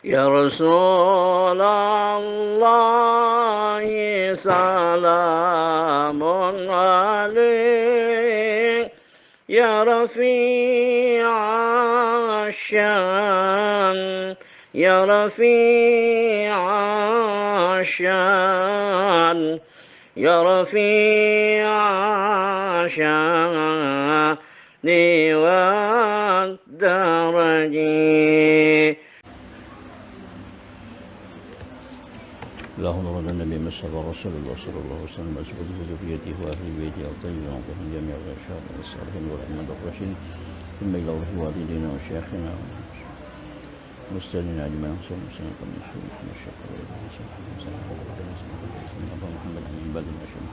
يا رسول الله سلام عليك يا رفيع الشان يا رفيع الشان يا رفيع الشان والدرج. اللهم رب النبي مصطفى رسول الله صلى الله عليه وسلم أسبده ذريته وأهل بيته الطيبين وأنتم جميع الرشاد والصالحين والأئمة الراشدين ثم إلى الله والدينا وشيخنا والمستنين أجمعين صلى الله عليه وسلم محمد الشيخ محمد بن بدر النشيد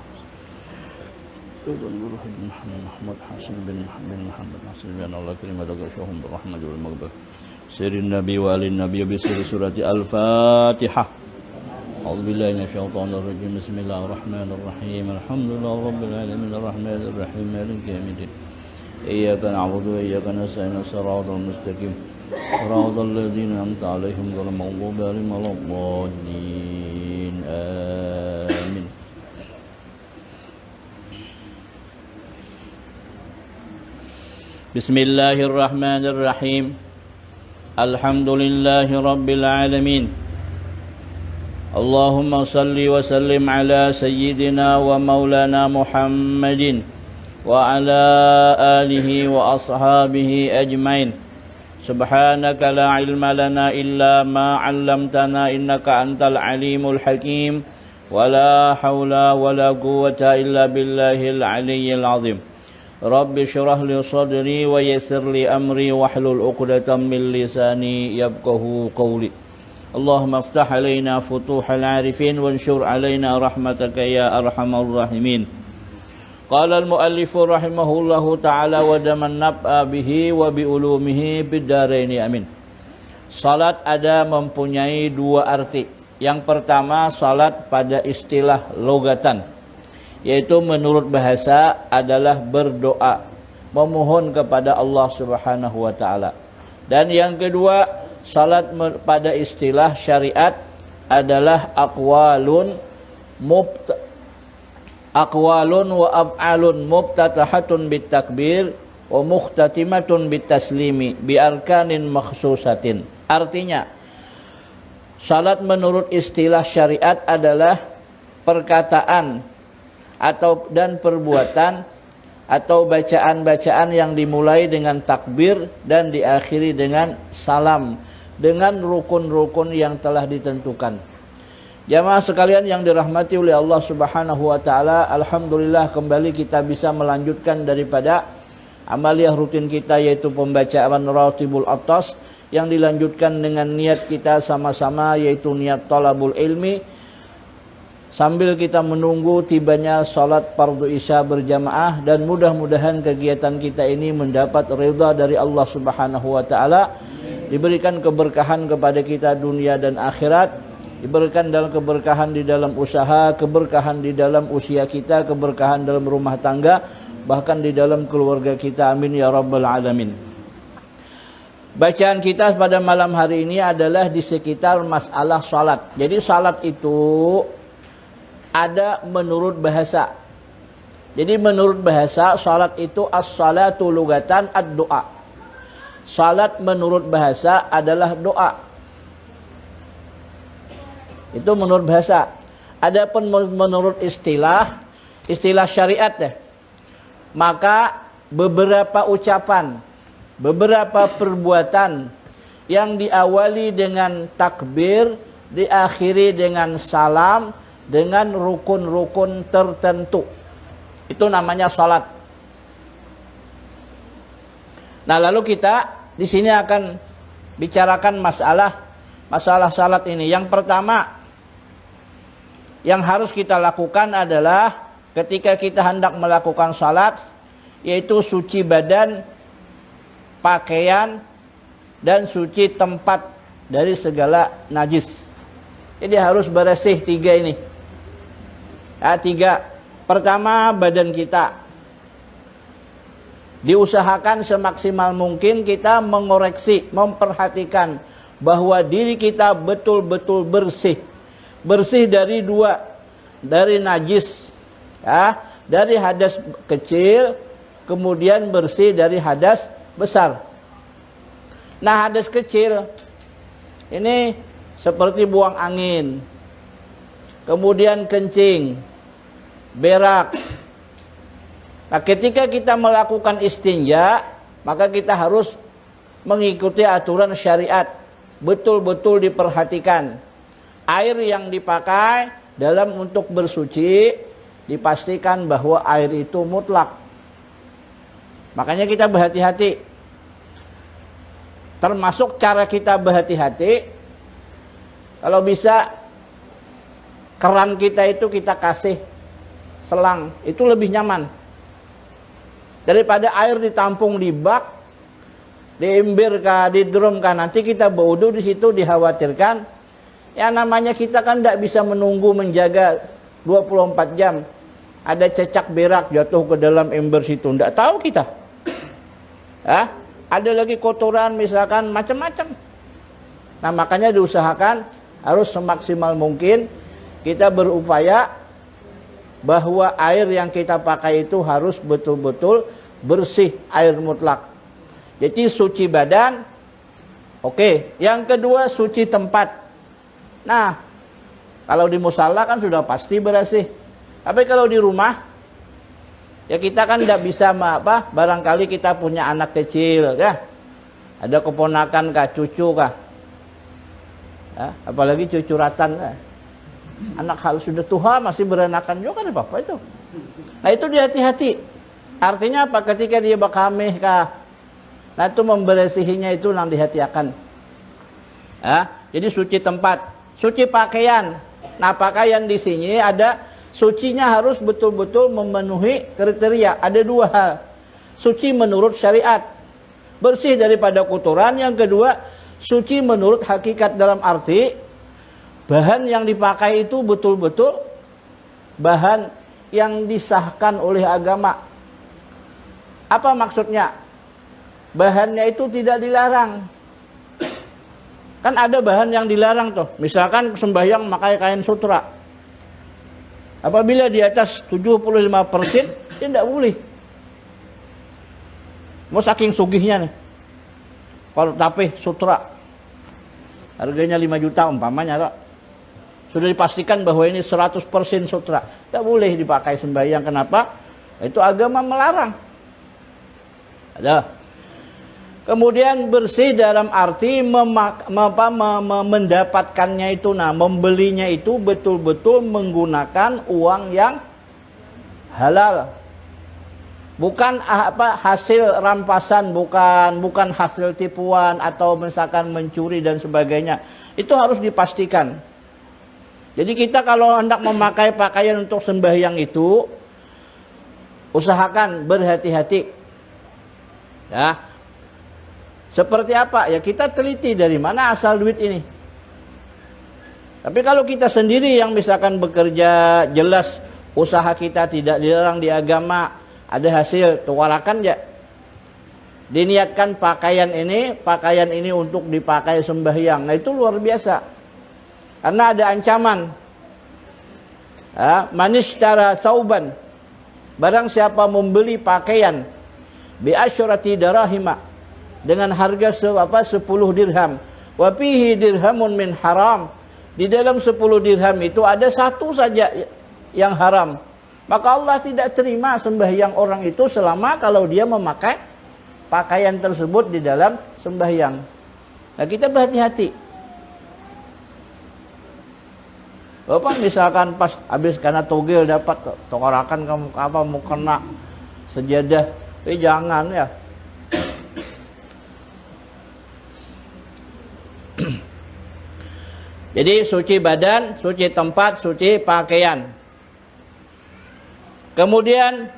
رضا الروح بن محمد حسن بن محمد حسن بن الله كريم دقشهم بالرحمة والمغفرة سير النبي وآل النبي بسر سورة الفاتحة. أعوذ بالله من الشيطان الرجيم. بسم الله الرحمن الرحيم. الحمد لله رب العالمين الرحمن الرحيم مالك يوم الدين إياك نعبد وإياك نستعين الصراط المستقيم صراط الذين أنعمت عليهم غير المغضوب عليهم ولا الضالين آمين. بسم الله الرحمن الرحيم. الحمد لله رب العالمين. اللهم صل وسلم على سيدنا ومولانا محمد وعلى آله وأصحابه أجمعين. سبحانك لا علم لنا إلا ما علمتنا إنك أنت العليم الحكيم ولا حول ولا قوة إلا بالله العلي العظيم. رب اشرح لي صدري ويسر لي أمري واحلل عقدة من لساني يفقهوا قولي. اللهم افتح علينا فتوح العارفين وانشر علينا رحمتك يا أرحم الراحمين. قال المؤلف رحمه الله تعالى ودمن naf'a bihi wa bi ulumihi bid-daraini amin. Salat ada mempunyai dua arti. Yang pertama salat pada istilah logatan, yaitu menurut bahasa adalah berdoa, memohon kepada Allah Subhanahu wa taala. Dan yang kedua, salat pada istilah syariat adalah aqwalun wa af'alun mubtatahatun bitakbir wa mukhtatimatun bitaslimi bi arkanin makhsusatin. Artinya, salat menurut istilah syariat adalah perkataan dan perbuatan atau bacaan-bacaan yang dimulai dengan takbir dan diakhiri dengan salam dengan rukun-rukun yang telah ditentukan. Jamaah sekalian yang dirahmati oleh Allah Subhanahu wa taala, alhamdulillah kembali kita bisa melanjutkan daripada amaliyah rutin kita, yaitu pembacaan Ratibul Atas yang dilanjutkan dengan niat kita sama-sama, yaitu niat talabul ilmi, sambil kita menunggu tibanya salat fardu isya berjamaah, dan mudah-mudahan kegiatan kita ini mendapat ridha dari Allah Subhanahu wa taala, diberikan keberkahan kepada kita dunia dan akhirat, diberikan dalam keberkahan di dalam usaha, keberkahan di dalam usia kita, keberkahan dalam rumah tangga, bahkan di dalam keluarga kita, amin ya rabbal alamin. Bacaan kita pada malam hari ini adalah di sekitar masalah salat. Jadi salat itu ada menurut bahasa. Jadi menurut bahasa salat itu as-salatu lugatan ad-doa. Salat menurut bahasa adalah doa. Itu menurut bahasa. Adapun menurut istilah syariat ya, maka beberapa ucapan, beberapa perbuatan yang diawali dengan takbir, diakhiri dengan salam, dengan rukun-rukun tertentu, itu namanya salat. Nah, lalu kita di sini akan bicarakan masalah salat ini. Yang pertama yang harus kita lakukan adalah ketika kita hendak melakukan salat, yaitu suci badan, pakaian, dan suci tempat dari segala najis. Jadi harus bersih tiga ini. Tiga. Pertama, badan kita. Diusahakan semaksimal mungkin kita mengoreksi, memperhatikan bahwa diri kita betul-betul bersih. Bersih dari dua, dari najis, ya, dari hadas kecil, kemudian bersih dari hadas besar. Nah, hadas kecil ini seperti buang angin, kemudian kencing, berak. Nah, ketika kita melakukan istinja, maka kita harus mengikuti aturan syariat. Betul-betul diperhatikan. Air yang dipakai dalam untuk bersuci, dipastikan bahwa air itu mutlak. Makanya kita berhati-hati. Termasuk cara kita berhati-hati, kalau bisa keran kita itu kita kasih selang, itu lebih nyaman. Daripada air ditampung di bak, di ember kah, di drum kah, nanti kita berwudu di situ dikhawatirkan. Ya namanya kita kan tidak bisa menunggu menjaga 24 jam. Ada cecak berak jatuh ke dalam ember situ, tidak tahu kita. Ada lagi kotoran misalkan macam-macam. Nah makanya diusahakan harus semaksimal mungkin kita berupaya bahwa air yang kita pakai itu harus betul-betul bersih, air mutlak. Jadi suci badan, oke. Yang kedua suci tempat. Nah, kalau di musala kan sudah pasti bersih. Tapi kalau di rumah, ya kita kan tidak bisa barangkali kita punya anak kecil, ya. Ada keponakan kah, cucu kah. Ya, apalagi cucuratan. Ya. Anak hal sudah tua masih berenakan juga kan apa itu. Nah itu hati-hati. Artinya apa? Ketika dia bakameh kah, nah itu membersihinya itu yang dihati-akan. Ya, jadi suci tempat, suci pakaian. Nah pakaian di sini ada sucinya harus betul-betul memenuhi kriteria. Ada dua hal. Suci menurut syariat, bersih daripada kotoran. Yang kedua, suci menurut hakikat dalam arti bahan yang dipakai itu betul-betul bahan yang disahkan oleh agama. Apa maksudnya? Bahannya itu tidak dilarang. Kan ada bahan yang dilarang tuh. Misalkan sembahyang pakai kain sutra. Apabila di atas 75%, dia tidak boleh. Mau saking sugihnya nih. Kalau tapih sutra, harganya 5 juta umpamanya. Sudah dipastikan bahwa ini 100% sutra. Tidak boleh dipakai sembahyang. Kenapa? Itu agama melarang. Ada. Kemudian bersih dalam arti mendapatkannya itu, membelinya itu betul-betul menggunakan uang yang halal. Bukan hasil rampasan, bukan hasil tipuan atau misalkan mencuri dan sebagainya. Itu harus dipastikan. Jadi kita kalau hendak memakai pakaian untuk sembahyang itu, usahakan berhati-hati. Ya. Seperti apa? Ya kita teliti dari mana asal duit ini. Tapi kalau kita sendiri yang misalkan bekerja, jelas usaha kita tidak dilarang di agama, ada hasil, tuarakan ya. Diniatkan pakaian ini untuk dipakai sembahyang. Nah itu luar biasa. Karena ada ancaman. Manishtara thauban. Barang siapa membeli pakaian bi asyrati darahima, dengan harga 10 dirham. Wa fihi dirhamun min haram. Di dalam 10 dirham itu ada satu saja yang haram. Maka Allah tidak terima sembahyang orang itu selama kalau dia memakai pakaian tersebut di dalam sembahyang. Nah kita berhati-hati. Bapak misalkan pas habis karena togel dapat tokorakan kamu apa mau kena sejadah. Jangan ya. Jadi suci badan, suci tempat, suci pakaian. Kemudian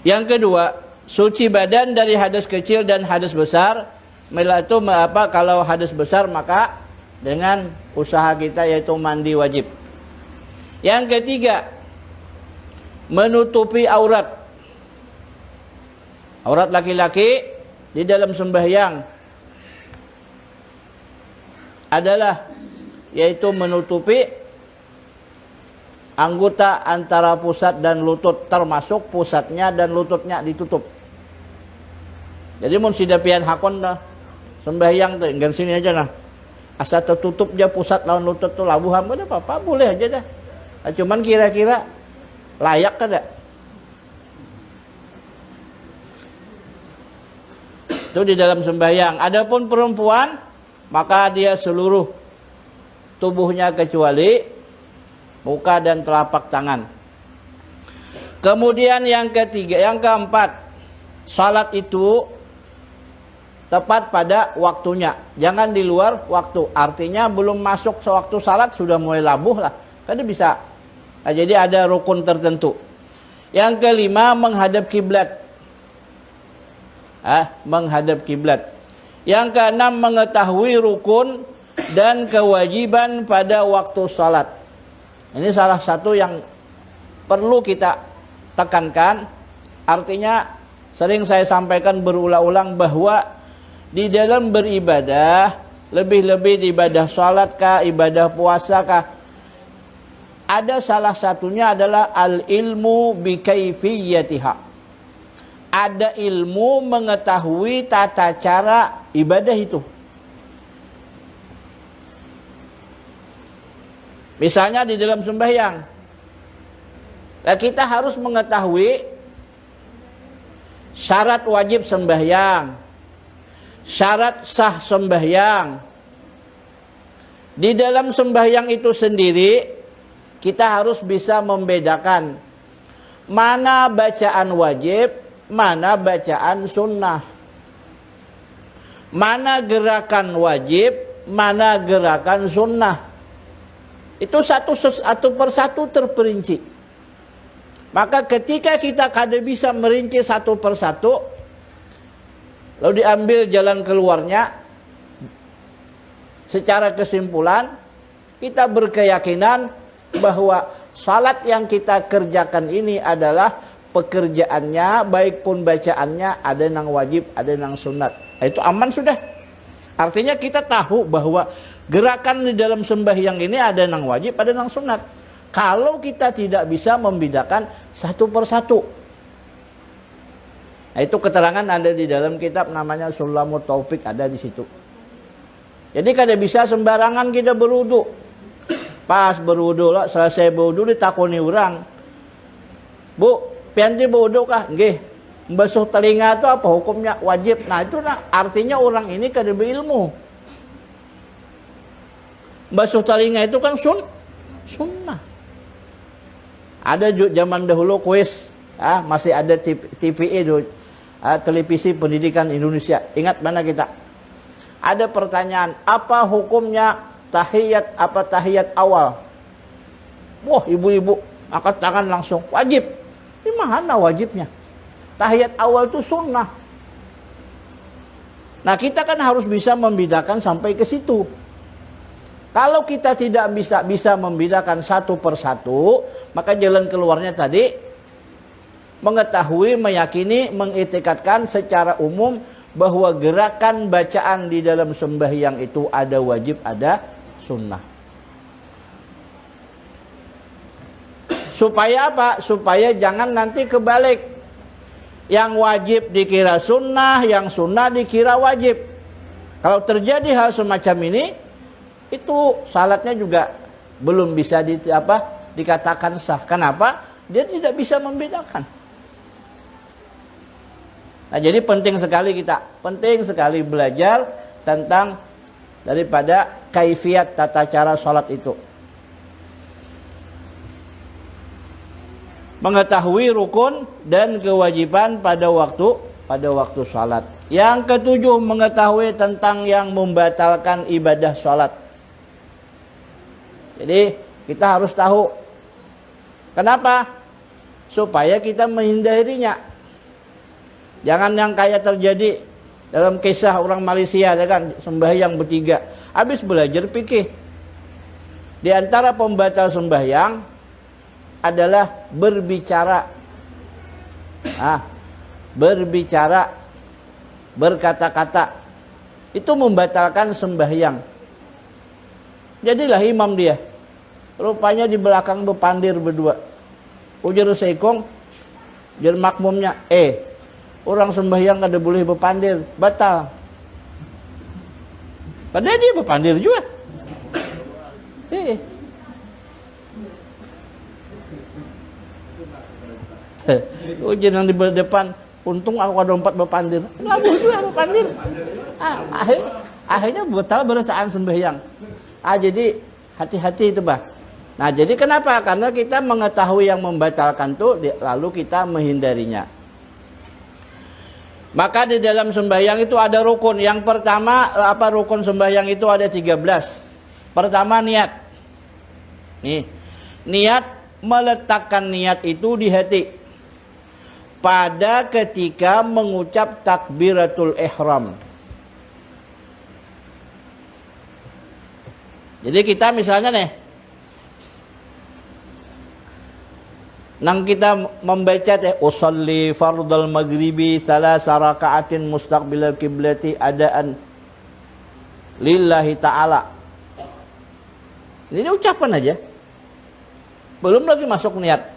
yang kedua, suci badan dari hadas kecil dan hadas besar. Itu kalau hadas besar maka dengan usaha kita yaitu mandi wajib. Yang ketiga, menutupi aurat. Aurat laki-laki di dalam sembahyang adalah yaitu menutupi anggota antara pusat dan lutut, termasuk pusatnya dan lututnya ditutup. Jadi mun sida pian hakon dah sembahyang teh enggan sini aja nah. Asa tertutup aja pusat lawan lutut tuh labuhan apa boleh aja dah. Nah, cuman kira-kira layak kada? Itu di dalam sembahyang. Adapun perempuan maka dia seluruh tubuhnya kecuali muka dan telapak tangan. Kemudian yang keempat, salat itu tepat pada waktunya, jangan di luar waktu. Artinya belum masuk sewaktu salat sudah mulai labuh lah, kan bisa. Nah, jadi ada rukun tertentu. Yang kelima, menghadap kiblat. Menghadap kiblat. Yang keenam, mengetahui rukun dan kewajiban pada waktu salat. Ini salah satu yang perlu kita tekankan. Artinya sering saya sampaikan berulang-ulang bahwa di dalam beribadah, lebih-lebih di ibadah salat kah, ibadah puasa kah, ada salah satunya adalah al-ilmu bi kaifiyatiha. Ada ilmu mengetahui tata cara ibadah itu. Misalnya di dalam sembahyang, kita harus mengetahui syarat wajib sembahyang, syarat sah sembahyang. Di dalam sembahyang itu sendiri kita harus bisa membedakan mana bacaan wajib, mana bacaan sunnah, mana gerakan wajib, mana gerakan sunnah. Itu satu persatu terperinci. Maka ketika kita kada bisa merinci satu persatu, lalu diambil jalan keluarnya, secara kesimpulan kita berkeyakinan bahwa salat yang kita kerjakan ini adalah pekerjaannya, baik pun bacaannya ada yang wajib, ada yang sunat. Itu aman sudah. Artinya kita tahu bahwa gerakan di dalam sembahyang ini ada yang wajib, ada yang sunat. Kalau kita tidak bisa membedakan satu persatu. Nah, itu keterangan ada di dalam kitab namanya Sulamut Taufik, ada di situ. Jadi kada bisa sembarangan kita berudu. Pas berudu lah, selesai berudu ditakoni orang, "Bu, pianti berudu kah?" "Nggih." "Basuh telinga itu apa hukumnya?" "Wajib." Nah, itu artinya orang ini kada berilmu. Basuh telinga itu kan sunnah. Ada zaman dahulu kuis, masih ada TPI dulu, televisi pendidikan Indonesia. Ingat mana kita? Ada pertanyaan, apa hukumnya tahiyat awal? Wah, ibu-ibu angkat tangan langsung, wajib. Ini mana wajibnya? Tahiyat awal itu sunnah. Nah, kita kan harus bisa membedakan sampai ke situ. Kalau kita tidak bisa membedakan satu persatu, maka jalan keluarnya tadi mengetahui, meyakini, mengitikadkan secara umum bahwa gerakan bacaan di dalam sembahyang itu ada wajib, ada sunnah. Supaya apa? Supaya jangan nanti kebalik. Yang wajib dikira sunnah, yang sunnah dikira wajib. Kalau terjadi hal semacam ini, itu salatnya juga belum bisa dikatakan sah. Kenapa? Dia tidak bisa membedakan. Nah, jadi penting sekali belajar tentang daripada kaifiat tata cara salat itu. Mengetahui rukun dan kewajiban pada waktu salat. Yang ketujuh, mengetahui tentang yang membatalkan ibadah salat. Jadi kita harus tahu. Kenapa? Supaya kita menghindarinya. Jangan yang kayak terjadi dalam kisah orang Malaysia, kan, sembahyang bertiga. Habis belajar fikih. Di antara pembatal sembahyang adalah berbicara. Berbicara, berkata-kata. Itu membatalkan sembahyang. Jadilah imam dia. Rupanya di belakang bepandir berdua. Ujar seikong, ujar makmumnya, orang sembahyang kada boleh bepandir, batal. Padahal dia bepandir juga. Ujian yang di depan, untung aku ada 4 bepandir. Nggak boleh juga bepandir. Akhirnya batal berataan sembahyang. Jadi hati-hati itu bah. Nah jadi kenapa? Karena kita mengetahui yang membatalkan itu, lalu kita menghindarinya. Maka di dalam sembahyang itu ada rukun. Yang pertama, rukun sembahyang itu ada 13. Pertama niat. Nih, niat, meletakkan niat itu di hati. Pada ketika mengucap takbiratul ihram. Jadi kita misalnya nih, nang kita membaca usolli fardal maghribi thalatsa raka'atin mustaqbilal kiblati adaan lillahi ta'ala. Ini ucapan aja. Belum lagi masuk niat.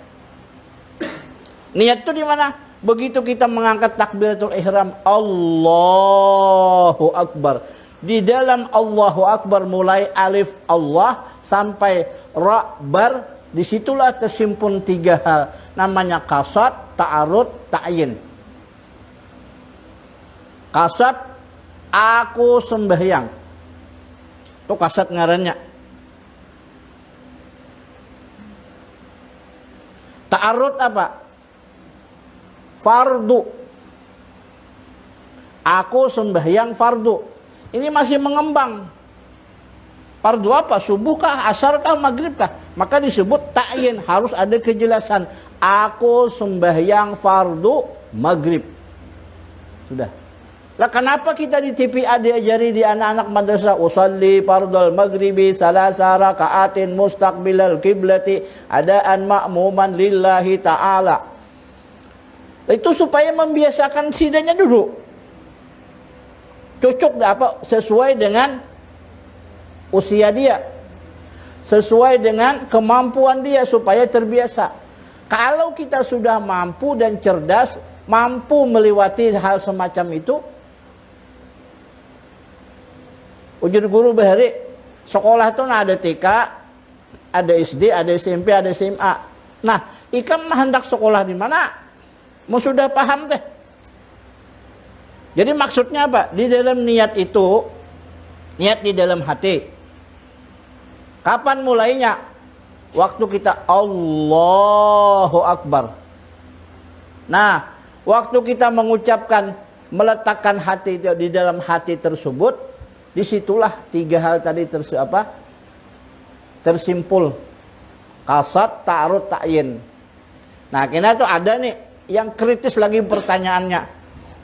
Niat itu di mana? Begitu kita mengangkat takbiratul ihram, Allahu Akbar. Di dalam Allahu Akbar mulai alif Allah sampai ra bar, disitulah tersimpun 3 hal. Namanya qasad, ta'arud, ta'yin. Qasad, aku sembahyang. Itu qasad ngarannya. Ta'arud apa? Fardu. Aku sembahyang fardu. Ini masih mengembang. Fardu apa? Subuh kah? Asar kah? Maghrib kah? Maka disebut ta'yin. Harus ada kejelasan. Aku sembahyang fardu maghrib. Sudah. Lah kenapa kita di TPA diajari di anak-anak madrasah usalli fardal maghribi salasa raka'atin mustaqbilal kiblati adaan ma'muman lillahi ta'ala. Itu supaya membiasakan sidanya dulu. Cocok apa? Sesuai dengan usia dia. Sesuai dengan kemampuan dia supaya terbiasa. Kalau kita sudah mampu dan cerdas, mampu melewati hal semacam itu, ujur guru bahari, sekolah itu ada TK, ada SD, ada SMP, ada SMA. Nah, ikam hendak sekolah di mana? Mau sudah paham teh. Jadi maksudnya apa? Di dalam niat itu, niat di dalam hati. Kapan mulainya? Waktu kita Allahu Akbar. Nah, waktu kita mengucapkan, meletakkan hati di dalam hati tersebut, disitulah 3 hal tadi tersimpul. Qasad, ta'arud, ta'yin. Nah, kena itu ada nih yang kritis lagi pertanyaannya.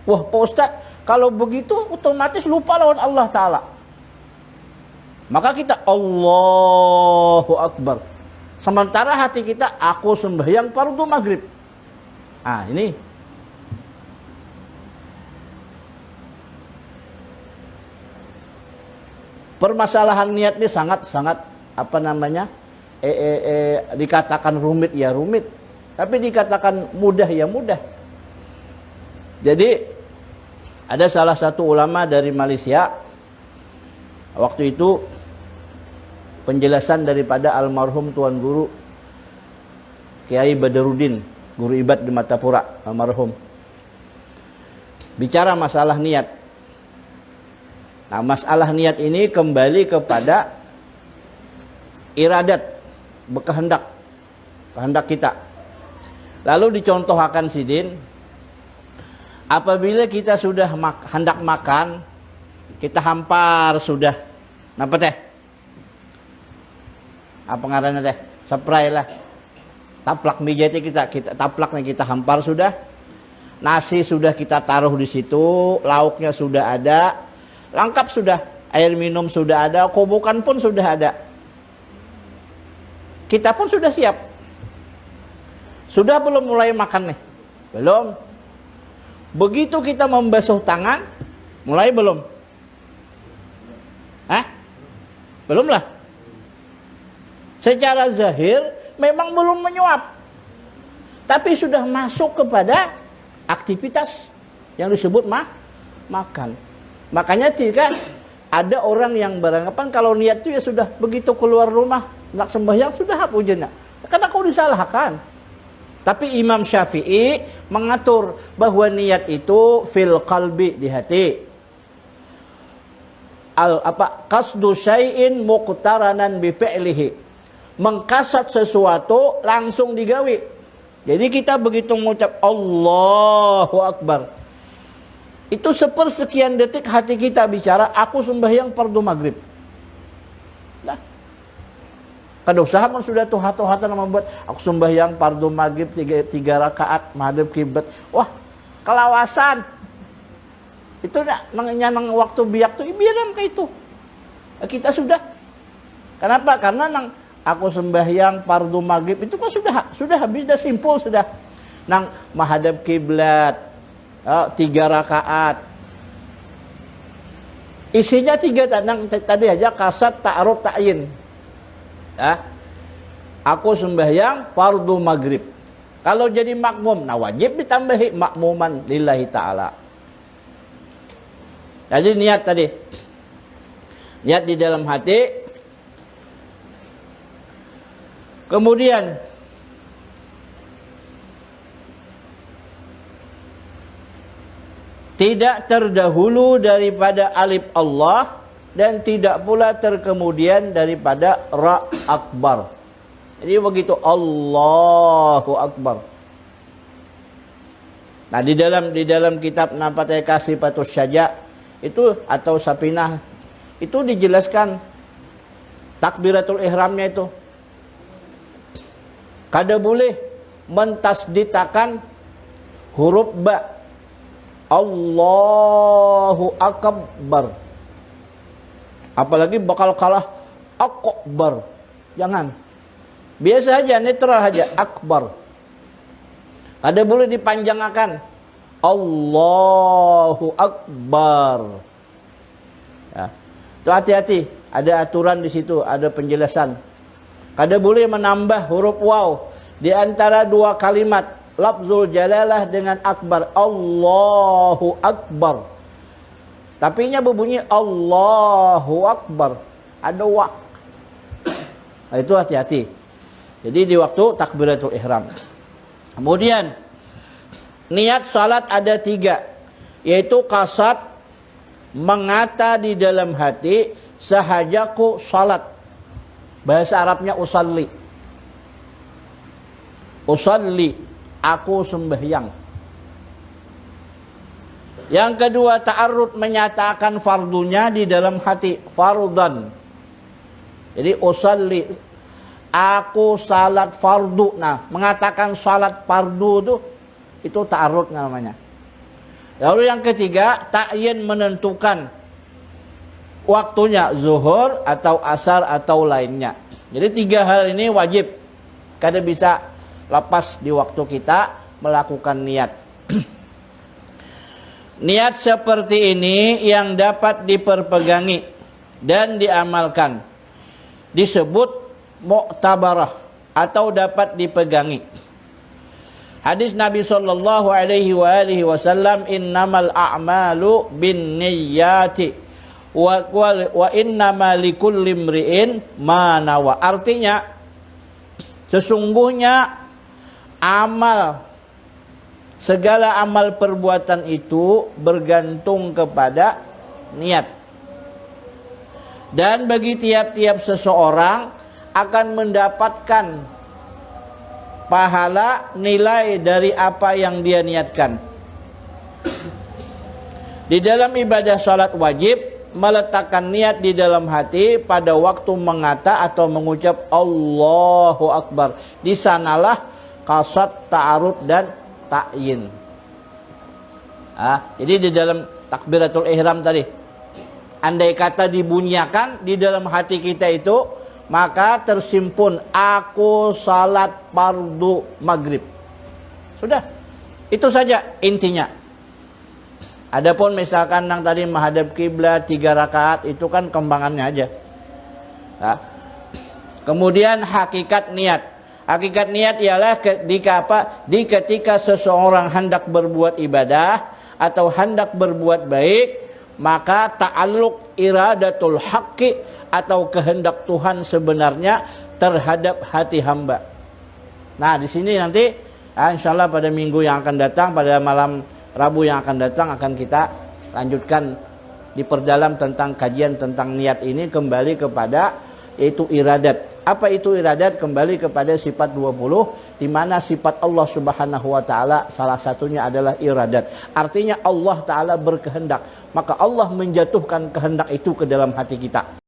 Wah, Pak Ustadz, kalau begitu otomatis lupa lawan Allah Ta'ala. Maka kita Allahu Akbar. Sementara hati kita, aku sembahyang fardu maghrib. Ah, ini. Permasalahan niat ini sangat-sangat dikatakan rumit ya rumit. Tapi dikatakan mudah ya mudah. Jadi ada salah satu ulama dari Malaysia. Waktu itu penjelasan daripada almarhum Tuan Guru Kiai Badaruddin, guru ibad di Matapura, almarhum. Bicara masalah niat. Nah, masalah niat ini kembali kepada iradat, berkehendak, kehendak kita. Lalu dicontohkan sidin, apabila kita sudah hendak makan, kita hampar sudah, apa teh? Apa ngarannya teh? Spray lah. Taplak meja itu kita taplak nih, kita hampar sudah. Nasi sudah kita taruh di situ, lauknya sudah ada, lengkap sudah, air minum sudah ada, kobokan pun sudah ada. Kita pun sudah siap. Sudah belum mulai makan nih? Belum. Begitu kita membasuh tangan, mulai belum? Belum lah. Secara zahir memang belum menyuap. Tapi sudah masuk kepada aktivitas yang disebut makan. Makanya tidak ada orang yang beranggapan kalau niat itu ya sudah begitu keluar rumah, nak sembahyang sudah hujannya. Karena kau disalahkan. Tapi Imam Syafi'i mengatur bahwa niat itu fil qalbi, di hati. Qasdu syai'in muqtaranan bi fi'lihi. Mengkasat sesuatu langsung digawi. Jadi kita begitu mengucap Allahu Akbar, itu sepersekian detik hati kita bicara, aku sembahyang fardu maghrib. Nah, kada usaha pun sudah tuh hatu-hatu membuat aku sembahyang fardu maghrib 3 rakaat madhab kiblat. Wah, kelawasan. Itu nang waktu biak tuh biaran ke itu. Kita sudah. Kenapa? Karena nang aku sembahyang fardu maghrib itu kan sudah habis, dah simpul sudah. Nang menghadap kiblat 3 rakaat. Isinya 3 tadi aja kasat ta'aruf ta'yin. Aku sembahyang fardu maghrib. Kalau jadi makmum, nah wajib ditambahi makmuman lillahi ta'ala. Jadi niat tadi. Niat di dalam hati. Kemudian tidak terdahulu daripada alif Allah dan tidak pula terkemudian daripada ra akbar. Jadi begitu Allahu Akbar. Nah, di dalam kitab Nampatai Kasih Patus Syaja itu atau Sapinah itu dijelaskan takbiratul ihramnya itu. Kada boleh mentasditakan huruf ba. Allahu Akbar. Apalagi bakal kalah akbar. Jangan. Biasa aja, netral aja, akbar. Kada boleh dipanjangkan. Allahu Akbar. Ya. Itu hati-hati. Ada aturan di situ, ada penjelasan. Kada boleh menambah huruf waw di antara 2 kalimat lafzul jalalah dengan akbar. Allahu Akbar. Tapinya berbunyi Allahu Akbar. Ada wak. Nah, itu hati-hati. Jadi di waktu takbiratul ihram. Kemudian niat salat ada 3, yaitu kasat, mengata di dalam hati, sahajaku salat. Bahasa Arabnya usalli. Usalli, aku sembahyang. Yang kedua, ta'arrud, menyatakan fardunya di dalam hati, fardan. Jadi usalli, aku salat fardu. Nah, mengatakan salat fardu itu ta'arrud namanya. Lalu yang ketiga, ta'yin, menentukan waktunya, zuhur atau asar atau lainnya. Jadi 3 hal ini wajib. Kada bisa lepas di waktu kita melakukan niat. Niat seperti ini yang dapat diperpegangi dan diamalkan disebut mu'tabarah atau dapat dipegangi. Hadis Nabi sallallahu alaihi wasallam, innamal a'malu binniyati wa innama likulli imri'in ma nawa. Artinya sesungguhnya segala amal perbuatan itu bergantung kepada niat. Dan bagi tiap-tiap seseorang akan mendapatkan pahala nilai dari apa yang dia niatkan. Di dalam ibadah salat wajib, meletakkan niat di dalam hati pada waktu mengata atau mengucap Allahu Akbar. Di sanalah qasad, ta'arud dan ta'yin. Jadi di dalam takbiratul ihram tadi, andai kata dibunyikan di dalam hati kita itu, maka tersimpun aku salat fardu maghrib. Sudah. Itu saja intinya. Adapun misalkan yang tadi menghadap kiblat 3 rakaat itu kan kembangannya aja. Nah. Kemudian hakikat niat. Hakikat niat ialah ketika seseorang hendak berbuat ibadah atau hendak berbuat baik, maka ta'alluq iradatul haqqi atau kehendak Tuhan sebenarnya terhadap hati hamba. Nah, di sini nanti insyaallah pada minggu yang akan datang, pada malam Rabu yang akan datang akan kita lanjutkan diperdalam tentang kajian tentang niat ini, kembali kepada yaitu iradat. Apa itu iradat? Kembali kepada sifat 20, di mana sifat Allah Subhanahu wa taala salah satunya adalah iradat. Artinya Allah taala berkehendak, maka Allah menjatuhkan kehendak itu ke dalam hati kita.